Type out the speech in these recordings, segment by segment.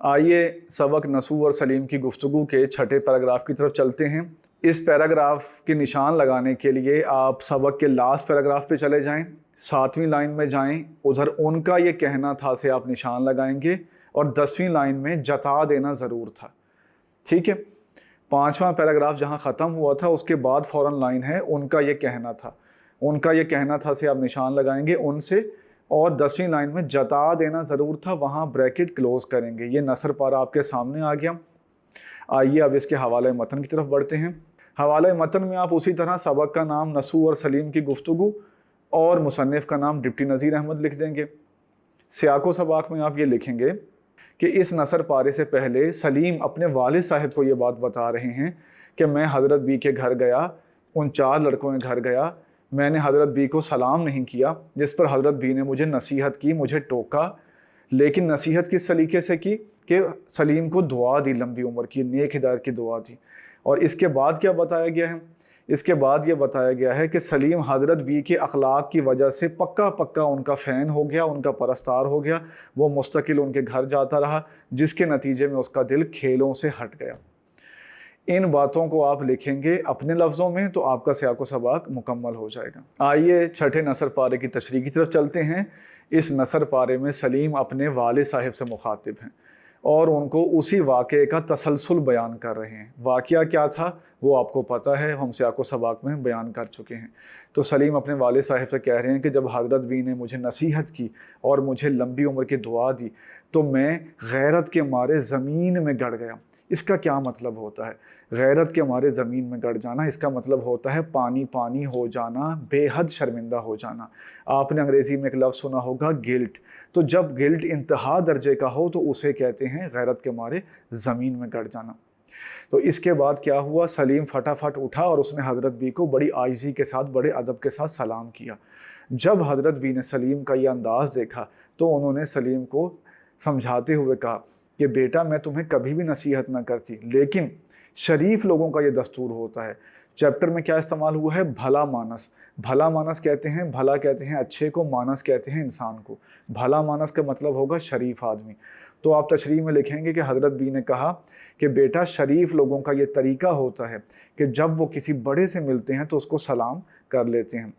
آئیے सबक नसू और सलीम की गुफ्तगू के छठे पैराग्राफ की तरफ चलते हैं। इस पैराग्राफ के निशान लगाने के लिए आप सबक के लास्ट पैराग्राफ पे चले जाएं, 7वीं लाइन में जाएं, उधर उनका ये कहना था से आप निशान लगाएंगे और 10वीं लाइन में जता देना ज़रूर था। ठीक है, 5वां पैराग्राफ जहाँ ख़त्म हुआ था उसके बाद फ़ौरन लाइन है उनका ये कहना था। उनका ये कहना था से आप निशान लगाएंगे उनसे, और 10वीं लाइन में जता देना ज़रूर था, वहाँ ब्रैकेट क्लोज़ करेंगे। ये नसर पारा आपके सामने आ गया। आइए अब इसके हवाले मतन की तरफ बढ़ते हैं। हवाले मतन में आप उसी तरह सबक का नाम नसू और सलीम की गुफ्तगू और मुसन्निफ़ का नाम डिप्टी नज़ीर अहमद लिख देंगे। सियाको सबाक में आप ये लिखेंगे कि इस नसर पारे से पहले सलीम अपने वालिद साहब को ये बात बता रहे हैं कि मैं हज़रत बी के घर गया, उन 4 लड़कों के घर गया, मैंने हज़रत बी को सलाम नहीं किया, जिस पर हज़रत बी ने मुझे नसीहत की, मुझे टोका, लेकिन नसीहत किस सलीके से की कि सलीम को दुआ दी, लंबी उम्र की, नेक हिदायत की दुआ दी। और इसके बाद क्या बताया गया है? इसके बाद ये बताया गया है कि सलीम हज़रत बी के अखलाक की वजह से पक्का पक्का उनका फ़ैन हो गया, उनका परस्तार हो गया, वो मुस्तकिल उनके घर जाता रहा, जिसके नतीजे में उसका दिल खेलों से हट गया। इन बातों को आप लिखेंगे अपने लफ्ज़ों में तो आपका सियाको सबाक मुकम्मल हो जाएगा। आइए छठे नसर पारे की तशरीह की तरफ चलते हैं। इस नसर पारे में सलीम अपने वालिद साहिब से मुखातिब हैं और उनको उसी वाक़े का तसलसल बयान कर रहे हैं। वाक़या क्या था वो आपको पता है, हम सियाको सबाक में बयान कर चुके हैं। तो सलीम अपने वालिद साहिब से कह रहे हैं कि जब हज़रत बी ने मुझे नसीहत की और मुझे लंबी उम्र की दुआ दी तो मैं गैरत के मारे ज़मीन में गड़ गया। इसका क्या मतलब होता है? गैरत के मारे ज़मीन में गड़ जाना, इसका मतलब होता है पानी पानी हो जाना, बेहद शर्मिंदा हो जाना। आपने अंग्रेज़ी में एक लफ्ज़ सुना होगा गिल्ट। तो जब गिल्ट इंतहा दर्जे का हो तो उसे कहते हैं गैरत के मारे ज़मीन में गड़ जाना। तो इसके बाद क्या हुआ? सलीम फटाफट उठा और उसने हज़रत बी को बड़ी आजिज़ी के साथ, बड़े अदब के साथ सलाम किया। जब हज़रत बी ने सलीम का ये अंदाज़ देखा तो उन्होंने सलीम को समझाते हुए कहा कि बेटा मैं तुम्हें कभी भी नसीहत ना करती, लेकिन शरीफ लोगों का ये दस्तूर होता है। चैप्टर में क्या इस्तेमाल हुआ है? भला मानस। भला मानस कहते हैं, भला कहते हैं अच्छे को, मानस कहते हैं इंसान को। भला मानस का मतलब होगा शरीफ आदमी। तो आप तशरीह में लिखेंगे कि हज़रत बी ने कहा कि बेटा शरीफ लोगों का ये तरीका होता है कि जब वो किसी बड़े से मिलते हैं तो उसको सलाम कर लेते हैं।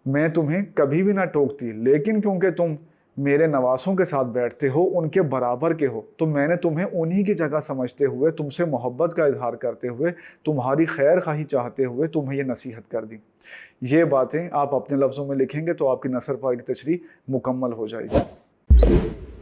मैं तुम्हें कभी भी ना टोकती, लेकिन क्योंकि तुम मेरे नवासों के साथ बैठते हो, उनके बराबर के हो, तो मैंने तुम्हें उन्हीं की जगह समझते हुए, तुमसे मोहब्बत का इजहार करते हुए, तुम्हारी खैर खाही चाहते हुए तुम्हें ये नसीहत कर दी। ये बातें आप अपने लफ्ज़ों में लिखेंगे तो आपकी नसर पारी की तशरीह मुकम्मल हो जाएगी।